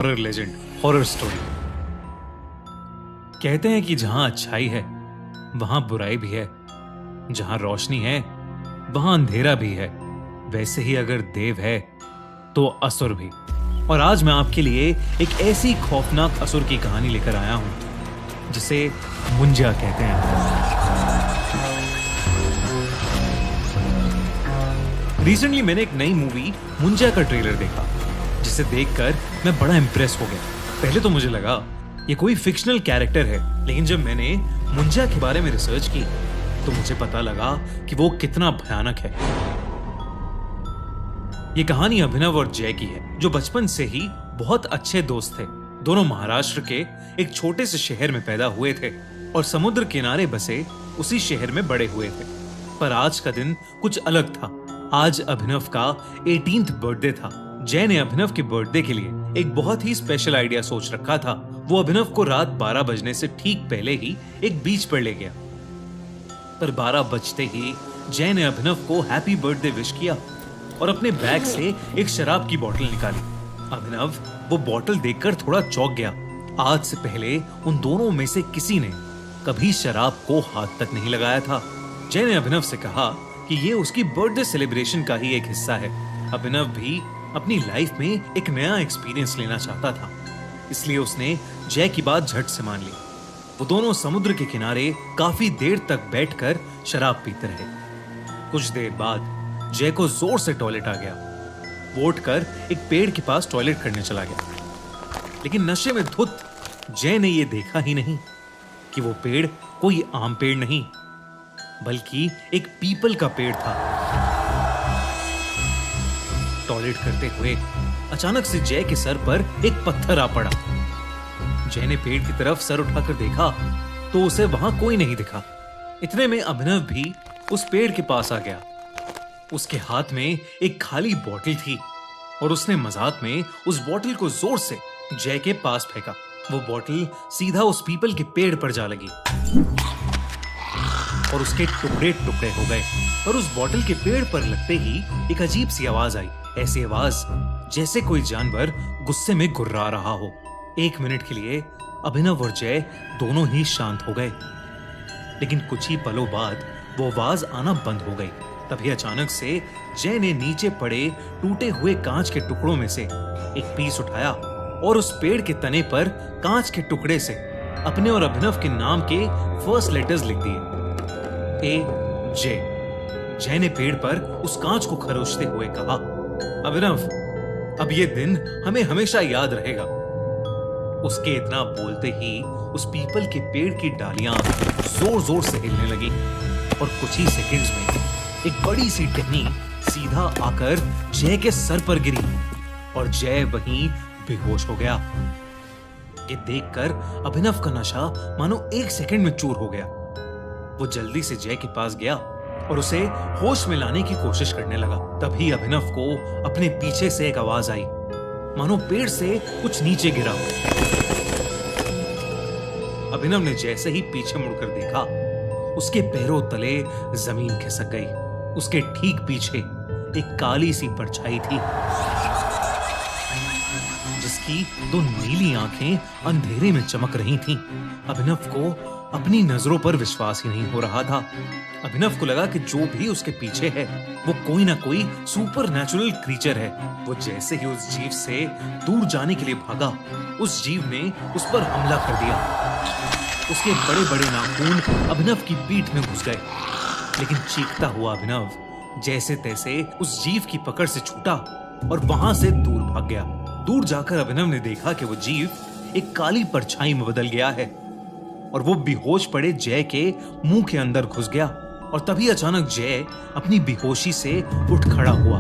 Horror legend, horror story. कहते हैं कि जहां अच्छाई है वहां बुराई भी है, जहां रोशनी है वहां अंधेरा भी है। वैसे ही अगर देव है तो असुर भी। और आज मैं आपके लिए एक ऐसी खौफनाक असुर की कहानी लेकर आया हूं जिसे मुंजा कहते हैं। रिसेंटली मैंने एक नई मूवी मुंजा का ट्रेलर देखा, जिसे देखकर मैं बड़ा इंप्रेस हो गया। पहले तो मुझे लगा ये कोई फिक्शनल कैरेक्टर है, लेकिन जब मैंने मुंजा के बारे में रिसर्च की तो मुझे पता लगा कि वो कितना भयानक है। ये कहानी अभिनव और जय की है, जो बचपन से ही बहुत अच्छे दोस्त थे। दोनों महाराष्ट्र के एक छोटे से शहर में पैदा हुए थे और समुद्र किनारे बसे उसी शहर में बड़े हुए थे। पर आज का दिन कुछ अलग था। आज अभिनव का 18th बर्थडे था। जय ने अभिनव के बर्थडे के लिए एक बहुत ही स्पेशल आइडिया सोच रखा था। वो अभिनव को रात 12 बजने से ठीक पहले ही एक बीच पर ले गया। पर 12 बजते ही जय ने अभिनव को हैप्पी बर्थडे विश किया और अपने बैग से एक शराब की बोतल निकाली। अभिनव वो बोतल देखकर थोड़ा चौंक गया। आज से पहले उन दोनों में से किसी ने कभी शराब को हाथ तक नहीं लगाया था। जय ने अभिनव से कहा कि ये उसकी बर्थडे सेलिब्रेशन का ही एक हिस्सा है। अभिनव भी अपनी लाइफ में एक नया एक्सपीरियंस लेना चाहता था, इसलिए उसने जय की बात झट से मान ली। वो दोनों समुद्र के किनारे काफी देर तक बैठकर शराब पीते रहे। कुछ देर बाद जय को जोर से टॉयलेट आ गया। वो उठकर एक पेड़ के पास टॉयलेट करने चला गया, लेकिन नशे में धुत जय ने यह देखा ही नहीं कि वो पेड़ कोई आम पेड़ नहीं, बल्कि एक पीपल का पेड़ था। टॉयलेट करते हुए अचानक से जय के सर पर एक पत्थर आ पड़ा। जय ने पेड़ की तरफ सर उठाकर देखा तो उसे वहां कोई नहीं दिखा। इतने में अभिनव भी उस पेड़ के पास आ गया। उसके हाथ में एक खाली बोतल थी और उसने मजाक में उस बोतल को जोर से जय के पास फेंका। वो बोतल सीधा उस पीपल के पेड़ पर जा लगी और उसके टुकड़े टुकड़े हो गए। पर उस बोतल के पेड़ पर लगते ही एक अजीब सी आवाज आई। ऐसी आवाज जैसे कोई जानवर गुस्से में गुर्रा रहा हो। 1 मिनट के लिए अभिनव और जय दोनों ही शांत हो गए, लेकिन कुछ ही पलों बाद वो आवाज आना बंद हो गई। तभी अचानक से जय ने नीचे पड़े टूटे हुए कांच के टुकड़ों में से एक पीस उठाया और उस पेड़ के तने पर कांच के टुकड़े से अपने और अभिनव के नाम के फर्स्ट लेटर्स लिख दिए, A-J। जय ने पेड़ पर उस कांच को खरोचते हुए कहा, अभिनव, अब ये दिन हमें हमेशा याद रहेगा। उसके इतना बोलते ही उस पीपल के पेड़ की डालियां जोर जोर से हिलने लगी और कुछ ही सेकंड्स में एक बड़ी सी टहनी सीधा आकर जय के सर पर गिरी और जय वहीं बेहोश हो गया। ये देखकर अभिनव का नशा मानो 1 सेकंड में चूर हो गया। वो जल्दी से जय के पास गया और उसे होश में लाने की कोशिश करने लगा। तभी अभिनव को अपने पीछे से एक आवाज आई, मानो पेड़ से कुछ नीचे गिरा। अभिनव ने जैसे ही पीछे मुड़कर देखा, उसके पैरों तले जमीन खिसक गई। उसके ठीक पीछे एक काली सी परछाई थी, जिसकी 2 नीली आंखें अंधेरे में चमक रही थीं। अभिनव को अपनी नजरों पर विश्वास ही नहीं हो रहा था। अभिनव को लगा कि जो भी उसके पीछे है वो कोई ना कोई सुपर नेचुरल क्रीचर है। वो जैसे ही उस जीव से दूर जाने के लिए भागा, उस जीव ने उस पर हमला कर दिया। उसके बड़े बड़े नाखून अभिनव की पीठ में घुस गए, लेकिन चीखता हुआ अभिनव जैसे तैसे उस जीव की पकड़ से छूटा और वहां से दूर भाग गया। दूर जाकर अभिनव ने देखा कि वो जीव एक काली परछाई में बदल गया है और वो बेहोश पड़े जय के मुंह के अंदर घुस गया। और तभी अचानक जय अपनी बेहोशी से उठ खड़ा हुआ।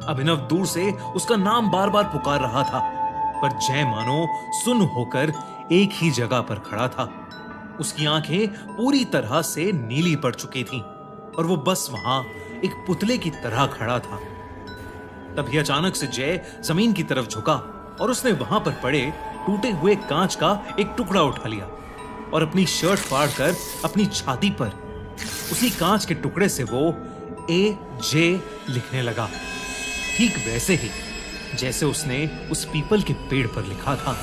अभिनव दूर से उसका नाम बार बार पुकार रहा था, पर जय मानो सुन्न होकर एक ही जगह पर खड़ा था। उसकी आंखें पूरी तरह से नीली पड़ चुकी थीं और वो बस वहां एक पुतले की तरह खड़ा था। तभी अचानक से जय जमीन की तरफ झुका और उसने वहां पर पड़े टूटे हुए कांच का एक टुकड़ा उठा लिया और अपनी शर्ट फाड़कर अपनी छाती पर उसी कांच के टुकड़े से वो A-J लिखने लगा। ठीक वैसे ही जैसे उसने उस पीपल के पेड़ पर लिखा था।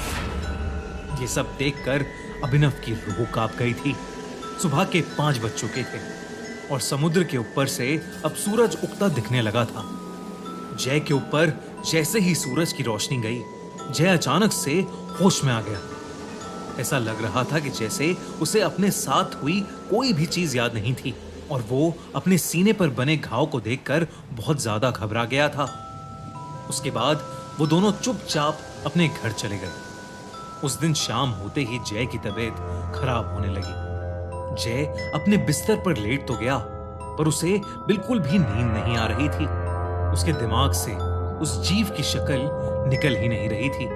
ये सब देखकर अभिनव की रूह कांप गई थी। सुबह के 5 बज चुके थे और समुद्र के ऊपर से अब सूरज उगता दिखने लगा था। जय के ऊपर जैसे ही सूरज की रोशनी गई, जय अचानक से होश में आ गया। ऐसा लग रहा था कि जैसे उसे अपने साथ हुई कोई भी चीज याद नहीं थी और वो अपने सीने पर बने घाव को देखकर बहुत ज्यादा घबरा गया था। उसके बाद वो दोनों चुपचाप अपने घर चले गए। उस दिन शाम होते ही जय की तबीयत खराब होने लगी। जय अपने बिस्तर पर लेट तो गया, पर उसे बिल्कुल भी नींद नहीं आ रही थी। उसके दिमाग से उस जीव की शक्ल निकल ही नहीं रही थी।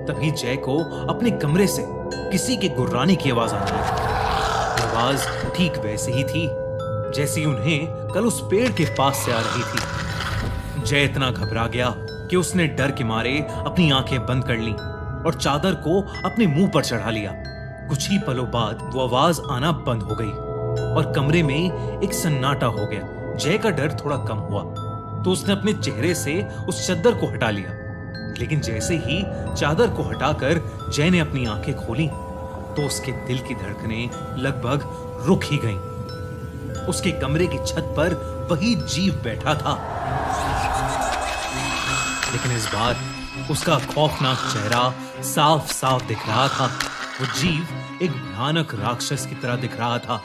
तभी जय को अपने कमरे से किसी के गुर्राने की आवाज आने लगी। आवाज ठीक वैसे ही थी जैसी उन्हें कल उस पेड़ के पास से आ रही थी। जय इतना घबरा गया कि उसने डर के मारे अपनी आंखें बंद कर ली और चादर को अपने मुंह पर चढ़ा लिया। कुछ ही पलों बाद वो आवाज आना बंद हो गई और कमरे में एक सन्नाटा हो गया। जय का डर थोड़ा कम हुआ तो उसने अपने चेहरे से उस चादर को हटा लिया, लेकिन जैसे ही चादर को हटाकर जय ने अपनी आंखें खोली तो उसके दिल की धड़कनें लगभग रुक ही गईं। उसके कमरे की छत पर वही जीव बैठा था, लेकिन इस बार उसका खौफनाक चेहरा साफ साफ दिख रहा था। वो जीव एक भयानक राक्षस की तरह दिख रहा था।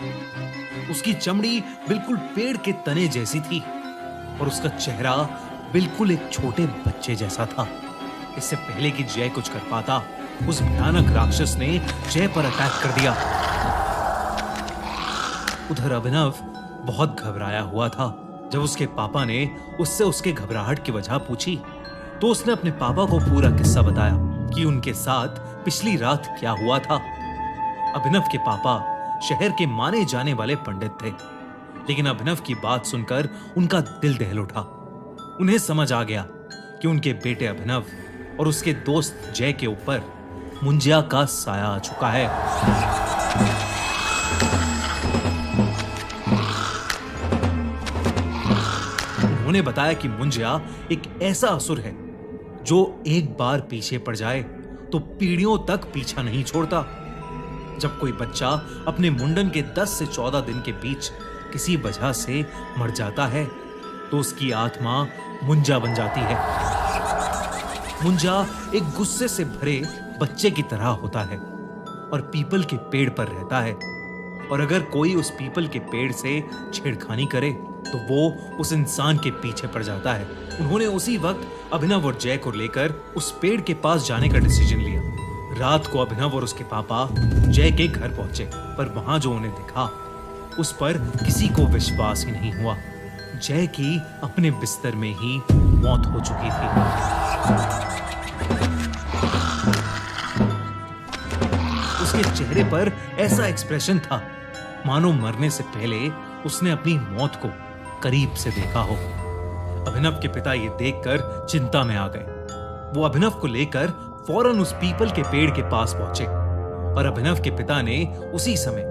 उसकी चमड़ी बिल्कुल पेड़ के तने जैसी थी और उसका चेहरा बिल्कुल एक छोटे बच्चे जैसा था। इससे पहले कि जय कुछ कर पाता, उस भयानक राक्षस ने जय पर अटैक कर दिया। उधर अभिनव बहुत घबराया हुआ था। जब उसके पापा ने उससे उसके घबराहट की वजह पूछी तो उसने अपने पापा को पूरा किस्सा बताया कि उनके साथ पिछली रात क्या हुआ था। अभिनव के पापा शहर के माने जाने वाले पंडित थे, लेकिन अभिनव की बात सुनकर उनका दिल दहल उठा। उन्हें समझ आ गया कि उनके बेटे अभिनव और उसके दोस्त जय के ऊपर मुंजिया का साया आ चुका है। उन्होंने बताया कि मुंजिया एक ऐसा असुर है जो एक बार पीछे पड़ जाए तो पीढ़ियों तक पीछा नहीं छोड़ता। जब कोई बच्चा अपने मुंडन के 10 से 14 दिन के बीच किसी वजह से मर जाता है तो उसकी आत्मा मुंजा बन जाती है। मुंजा एक गुस्से से भरे बच्चे की तरह होता है और पीपल के पेड़ पर रहता है, और अगर कोई उस पीपल के पेड़ से छेड़खानी करे तो वो उस इंसान के पीछे पड़ जाता है। उन्होंने उसी वक्त अभिनव और जय को लेकर उस पेड़ के पास जाने का डिसीजन लिया। रात को अभिनव और उसके पापा जय के घर पहुंचे, पर वहां जो उन्हें दिखा उस पर किसी को विश्वास ही नहीं हुआ। जय की अपने बिस्तर में ही मौत हो चुकी थी। उसके चेहरे पर ऐसा एक्सप्रेशन था मानो मरने से पहले उसने अपनी मौत को करीब से देखा हो। अभिनव के पिता ये देखकर चिंता में आ गए। वो अभिनव को लेकर फौरन उस पीपल के पेड़ के पास पहुंचे और अभिनव के पिता ने उसी समय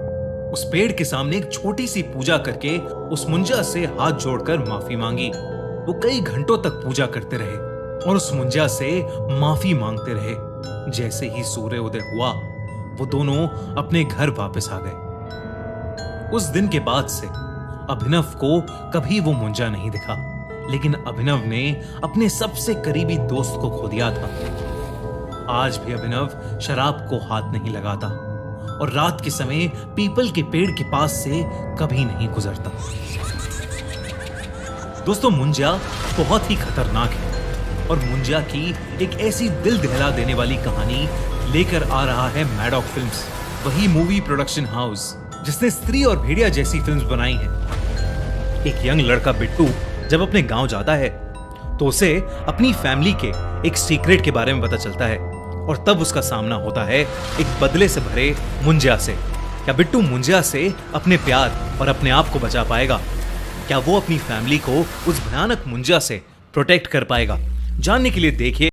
उस पेड़ के सामने एक छोटी सी पूजा करके उस मुंजा से हाथ जोड़कर माफी मांगी। वो कई घंटों तक पूजा करते रहे और उस मुंजा से माफी मांगते रहे। जैसे ही सूर्य उदय हुआ वो दोनों अपने घर वापस आ गए। उस दिन के बाद से अभिनव को कभी वो मुंजा नहीं दिखा, लेकिन अभिनव ने अपने सबसे करीबी दोस्त को खो दिया था। आज भी अभिनव शराब को हाथ नहीं लगाता और रात के समय पीपल के पेड़ के पास से कभी नहीं गुजरता। दोस्तों, मुंजा बहुत ही खतरनाक है और मुंजा की एक ऐसी दिल दहला देने वाली कहानी लेकर आ रहा है मैडॉक फिल्म्स, वही मूवी प्रोडक्शन हाउस जिसने स्त्री और भेड़िया जैसी फिल्म्स बनाई हैं। एक यंग लड़का बिट्टू जब अपने गांव जाता है तो उसे अपनी फैमिली के एक सीक्रेट के बारे में पता चलता है और तब उसका सामना होता है एक बदले से भरे मुंजिया से। क्या बिट्टू मुंजिया से अपने प्यार और अपने आप को बचा पाएगा? क्या वो अपनी फैमिली को उस भयानक मुंजिया से प्रोटेक्ट कर पाएगा? जानने के लिए देखिए